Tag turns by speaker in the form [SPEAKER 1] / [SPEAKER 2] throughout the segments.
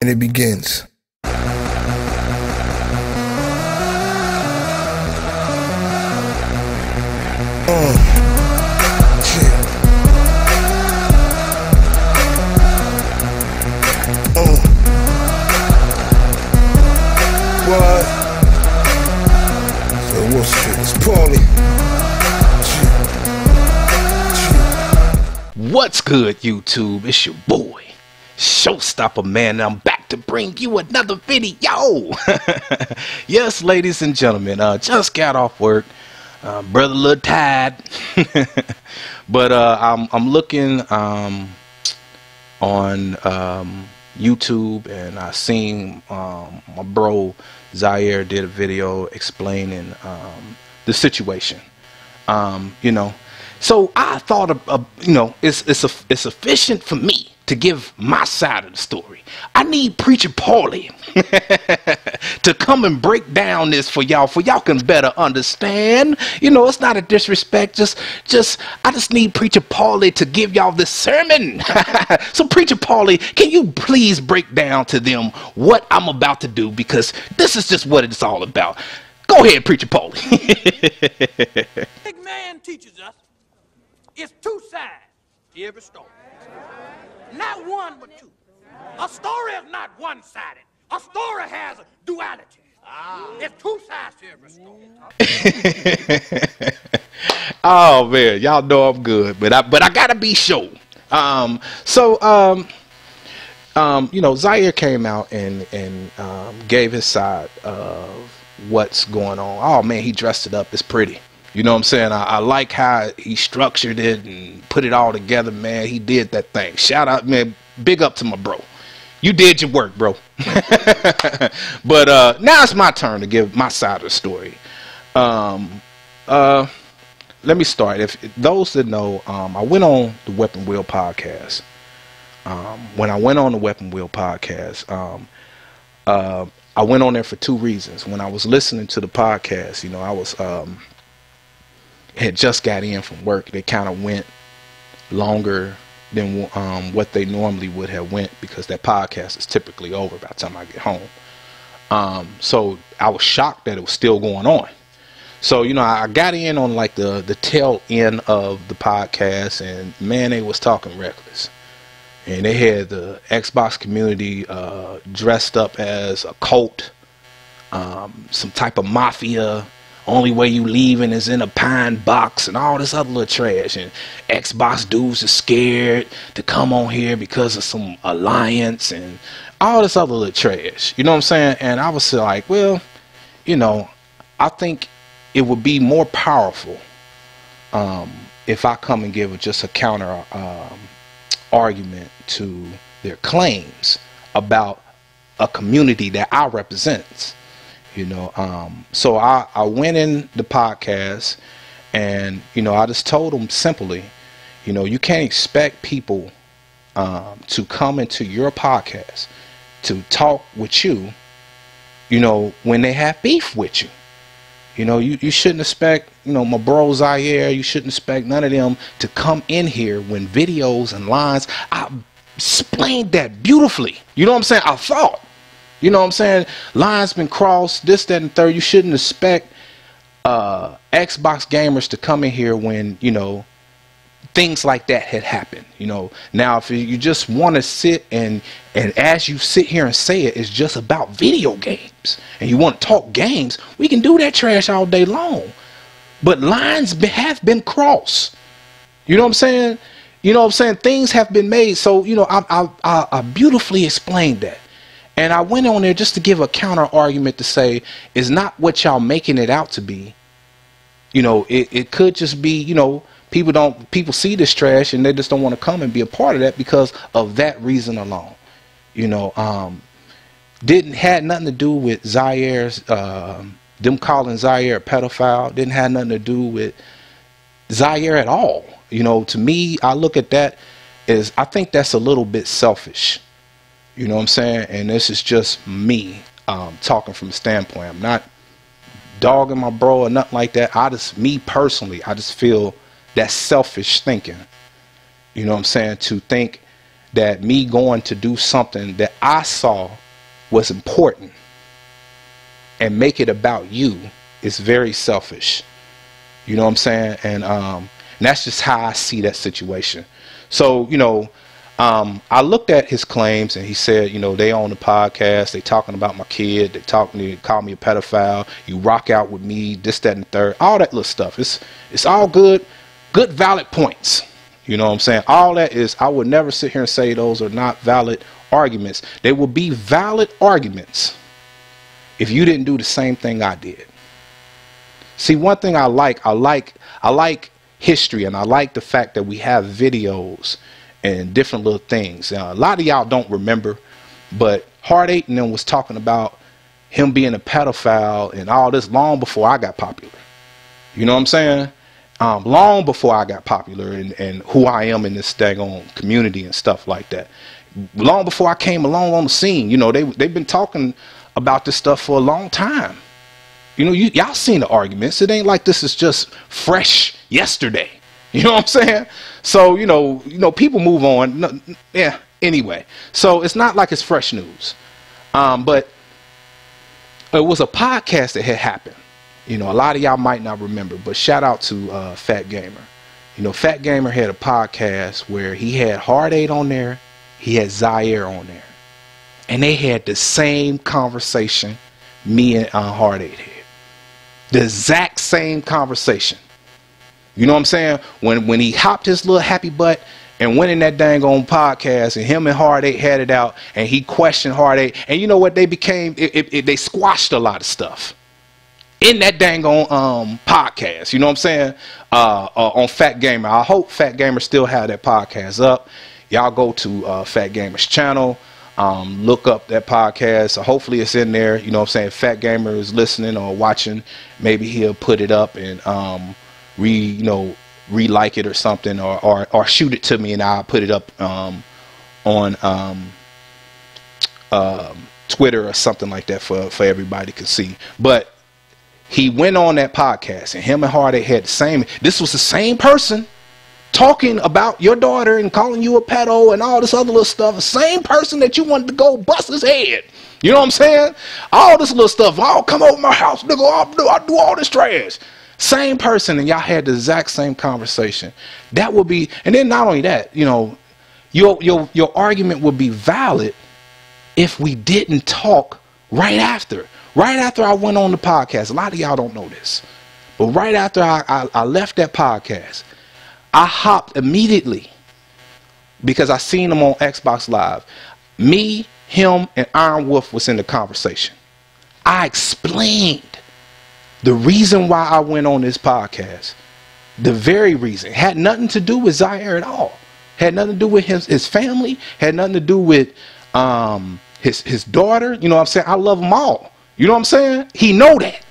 [SPEAKER 1] And it begins. What? So what's this? Paulie.
[SPEAKER 2] What's good, YouTube? It's your boy, Showstopper Man, and I'm back to bring you another video. Yes, ladies and gentlemen, just got off work. Brother a little tired. But I'm looking on YouTube, and I seen my bro Zaire did a video explaining the situation. So I thought it's sufficient for me to give my side of the story. I need Preacher Paulie to come and break down this for y'all can better understand. It's not a disrespect. I just need Preacher Paulie to give y'all this sermon. So Preacher Paulie, can you please break down to them what I'm about to do, because this is just what it's all about. Go ahead, Preacher Paulie.
[SPEAKER 3] Big man teaches us it's two sides to every story. Not one, but two. A story is not one-sided. A story has a duality. There's two sides to every story.
[SPEAKER 2] Oh man, y'all know I'm good, but I gotta be sure. Zaire came out and gave his side of what's going on. Oh man, he dressed it up. It's pretty. You know what I'm saying? I like how he structured it and put it all together, man. He did that thing. Shout out, man. Big up to my bro. You did your work, bro. But now it's my turn to give my side of the story. Let me start. If those that know, I went on the Weapon Wheel podcast. When I went on the Weapon Wheel podcast, I went on there for two reasons. When I was listening to the podcast, I was had just got in from work. They kind of went longer than what they normally would have went, because that podcast is typically over by the time I get home. So I was shocked that it was still going on. So I got in on like the tail end of the podcast, and man, they was talking reckless, and they had the Xbox community dressed up as a cult, some type of mafia. Only way you leaving is in a pine box, and all this other little trash. And Xbox dudes are scared to come on here because of some alliance and all this other little trash. You know what I'm saying? And I was like, well, I think it would be more powerful if I come and give just a counter argument to their claims about a community that I represent. So I went in the podcast, and I just told them simply, you can't expect people to come into your podcast to talk with you, when they have beef with you. You shouldn't expect, my bro Zaire, you shouldn't expect none of them to come in here when videos and lines. I explained that beautifully. You know what I'm saying? I thought. You know what I'm saying? Lines been crossed, this, that, and third. You shouldn't expect Xbox gamers to come in here when, things like that had happened. Now if you just want to sit and as you sit here and say it's just about video games, and you want to talk games, we can do that trash all day long. But lines have been crossed. You know what I'm saying? Things have been made. So, I beautifully explained that. And I went on there just to give a counter argument to say it's not what y'all making it out to be. It could just be, people see this trash and they just don't want to come and be a part of that because of that reason alone. Had nothing to do with Zaire's, them calling Zaire a pedophile. Didn't have nothing to do with Zaire at all. To me, I look at that as, I think that's a little bit selfish. You know what I'm saying? And this is just me talking from a standpoint. I'm not dogging my bro or nothing like that. Me personally, I just feel that's selfish thinking. You know what I'm saying? To think that me going to do something that I saw was important and make it about you is very selfish. You know what I'm saying? And that's just how I see that situation. So, you know, I looked at his claims and he said, you know, they on the podcast, they talking about my kid, they call me a pedophile, you rock out with me, this, that, and the third, all that little stuff. It's all good valid points. You know what I'm saying? All that is, I would never sit here and say those are not valid arguments. They will be valid arguments if you didn't do the same thing I did. See, one thing I like history, and I like the fact that we have videos and different little things. A lot of y'all don't remember, but Heartache and them was talking about him being a pedophile and all this long before I got popular. You know what I'm saying? Long before I got popular and who I am in this daggone community and stuff like that. Long before I came along on the scene, you know, they've been talking about this stuff for a long time. You know, y'all seen the arguments. It ain't like this is just fresh yesterday. You know what I'm saying? So, you know, people move on. No, yeah. Anyway, so it's not like it's fresh news. But it was a podcast that had happened. You know, a lot of y'all might not remember, but shout out to Fat Gamer. You know, Fat Gamer had a podcast where he had Heartache on there, he had Zaire on there, and they had the same conversation me and Heartache had. The exact same conversation. You know what I'm saying? When he hopped his little happy butt and went in that dang on podcast, and him and Heartache had it out, and he questioned Heartache, and you know what they became? They squashed a lot of stuff in that dang on podcast. You know what I'm saying? On Fat Gamer. I hope Fat Gamer still have that podcast up. Y'all go to Fat Gamer's channel. Look up that podcast. So hopefully it's in there. You know what I'm saying? If Fat Gamer is listening or watching, maybe he'll put it up and re-like it or something, or shoot it to me and I'll put it up on Twitter or something like that for everybody to see. But he went on that podcast and him and Heartache had the same. This was the same person talking about your daughter and calling you a pedo and all this other little stuff. The same person that you wanted to go bust his head. You know what I'm saying? All this little stuff. I'll come over my house, nigga. I'll do all this trash. Same person, and y'all had the exact same conversation. That would be, and then not only that, you know, your argument would be valid if we didn't talk right after. Right after I went on the podcast. A lot of y'all don't know this, but right after I left that podcast, I hopped immediately because I seen him on Xbox Live. Me, him, and Iron Wolf was in the conversation. I explained the reason why I went on this podcast. The very reason. Had nothing to do with Zaire at all. Had nothing to do with his family. Had nothing to do with his daughter. You know what I'm saying? I love them all. You know what I'm saying? He know that.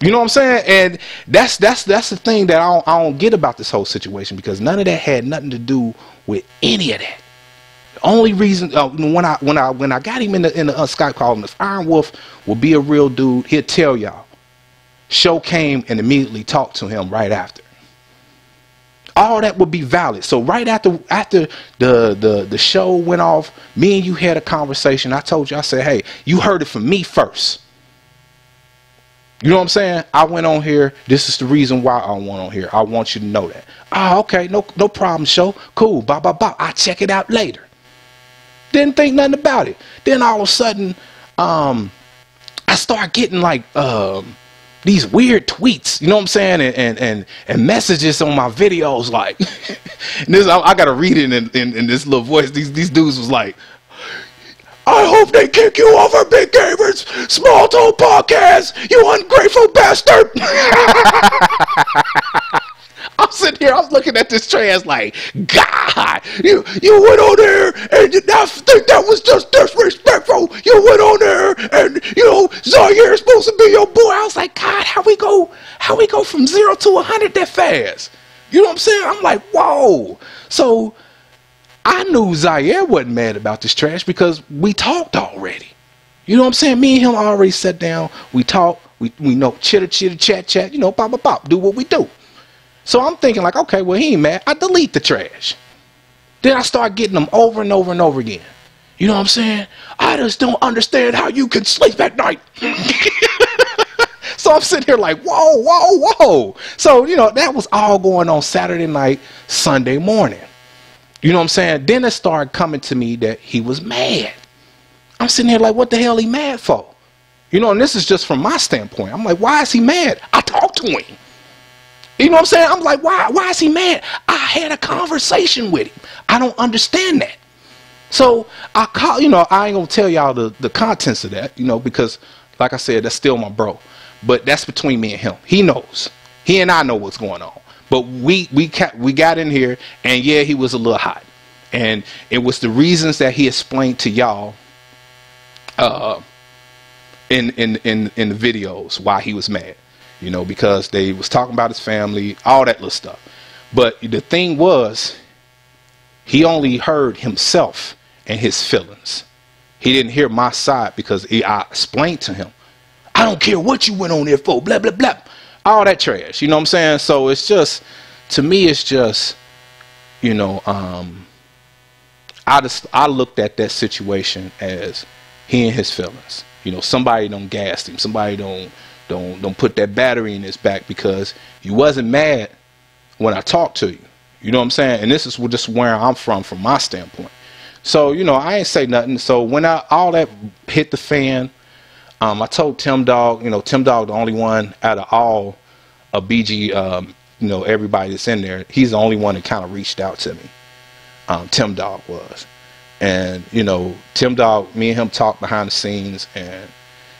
[SPEAKER 2] You know what I'm saying? And that's the thing that I don't get about this whole situation, because none of that had nothing to do with any of that. The only reason when I got him in the Skype call, if Iron Wolf will be a real dude, he'll tell y'all. Show came and immediately talked to him right after. All that would be valid. So right after the show went off, me and you had a conversation. I told you, I said, hey, you heard it from me first. You know what I'm saying? I went on here. This is the reason why I went on here. I want you to know that. Oh, okay. No problem, show. Cool. Blah, blah, blah. I'll check it out later. Didn't think nothing about it. Then all of a sudden, I start getting like these weird tweets, you know what I'm saying, and messages on my videos like this. I gotta read it in this little voice. These dudes was like, I hope they kick you off of Big Gamer's Small Toe Podcast, you ungrateful bastard. I'm sitting here, I was looking at this trash like, God, you went on there and I think that was just disrespectful. You went on there and, you know, Zaire's supposed to be your boy. I was like, God, how we go from 0 to 100 that fast? You know what I'm saying? I'm like, whoa. So I knew Zaire wasn't mad about this trash because we talked already. You know what I'm saying? Me and him already sat down. We talked. We know chitter, chat, you know, pop, do what we do. So I'm thinking like, okay, well, he ain't mad. I delete the trash. Then I start getting them over and over and over again. You know what I'm saying? I just don't understand how you can sleep at night. So I'm sitting here like, whoa, whoa, whoa. So, you know, that was all going on Saturday night, Sunday morning. You know what I'm saying? Then it started coming to me that he was mad. I'm sitting here like, what the hell he mad for? You know, and this is just from my standpoint. I'm like, why is he mad? I talked to him. You know what I'm saying? I'm like, why is he mad? I had a conversation with him. I don't understand that. So I call, you know, I ain't gonna tell y'all the contents of that, you know, because like I said, that's still my bro. But that's between me and him. He knows. He and I know what's going on. But we got in here, and yeah, he was a little hot. And it was the reasons that he explained to y'all in the videos why he was mad. You know, because they was talking about his family, all that little stuff. But the thing was, he only heard himself and his feelings. He didn't hear my side because I explained to him, I don't care what you went on there for, blah, blah, blah. All that trash, you know what I'm saying? So it's just, to me, it's just, you know, I looked at that situation as he and his feelings. You know, somebody done gassed him. Somebody don't put that battery in his back because you wasn't mad when I talked to you. You know what I'm saying? And this is just where I'm from my standpoint. So, you know, I ain't say nothing. So when all that hit the fan, I told Tim Dog, you know, Tim Dog, the only one out of all of BG, you know, everybody that's in there, he's the only one that kind of reached out to me. Tim Dog was. And, you know, Tim Dog, me and him talked behind the scenes. And,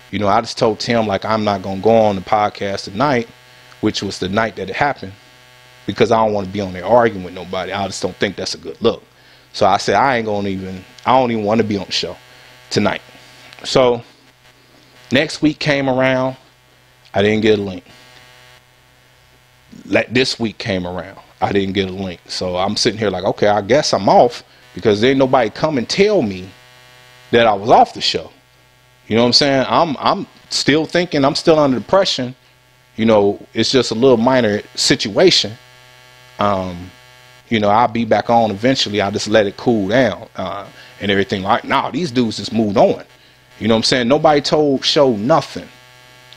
[SPEAKER 2] you know, I just told Tim, like, I'm not going to go on the podcast tonight, which was the night that it happened, because I don't want to be on there arguing with nobody. I just don't think that's a good look. So I said, I don't even want to be on the show tonight. So next week came around, I didn't get a link. This week came around, I didn't get a link. So I'm sitting here like, okay, I guess I'm off, because there ain't nobody come and tell me that I was off the show. You know what I'm saying? I'm still thinking, I'm still under depression. You know, it's just a little minor situation. You know, I'll be back on eventually. I'll just let it cool down and everything. Like, nah, these dudes just moved on. You know what I'm saying? Nobody told show nothing.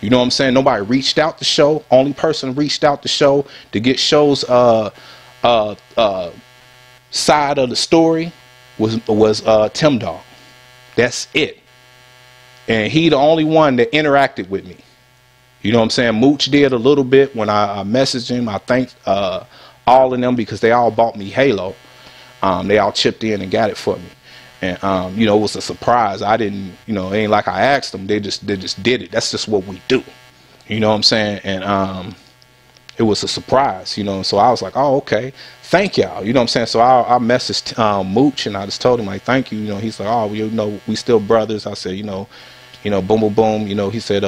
[SPEAKER 2] You know what I'm saying? Nobody reached out to show. Only person reached out to show to get show's side of the story was Tim Dog. That's it. And he the only one that interacted with me. You know what I'm saying? Mooch did a little bit when I messaged him. I thanked all of them because they all bought me Halo. They all chipped in and got it for me. And, you know, it was a surprise. I didn't, you know, it ain't like I asked them. They just did it. That's just what we do. You know what I'm saying? And it was a surprise, you know. So I was like, oh, okay. Thank y'all. You know what I'm saying? So I messaged Mooch, and I just told him, like, thank you. You know, he's like, oh, you know, we still brothers. I said, you know, boom, boom, boom. You know, he said,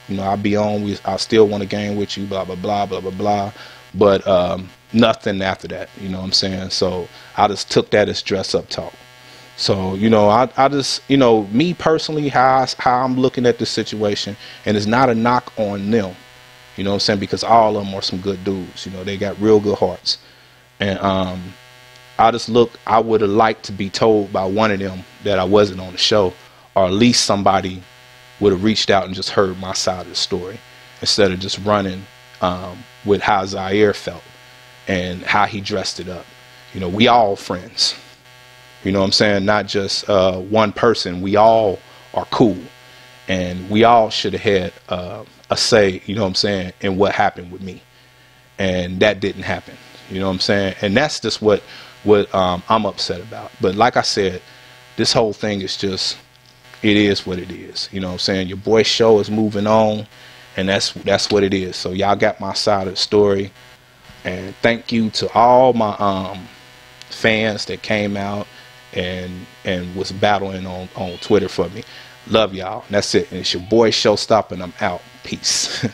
[SPEAKER 2] you know, I'll be on. I still want to game with you, blah, blah, blah, blah, blah, blah. But nothing after that. You know what I'm saying? So I just took that as dress up talk. So, you know, I just, you know, me personally, how I'm looking at this situation, and it's not a knock on them. You know what I'm saying? Because all of them are some good dudes. You know, they got real good hearts. And I would have liked to be told by one of them that I wasn't on the show, or at least somebody would have reached out and just heard my side of the story instead of just running with how Zaire felt and how he dressed it up. You know, we all friends. You know what I'm saying? Not just one person. We all are cool. And we all should have had a say, you know what I'm saying, in what happened with me. And that didn't happen. You know what I'm saying? And that's just what I'm upset about. But like I said, this whole thing is just, it is what it is. You know what I'm saying? Your boy show is moving on, and that's what it is. So y'all got my side of the story. And thank you to all my fans that came out and was battling on Twitter for me. Love y'all. That's it. And it's your boy Showstopper, and I'm out. Peace.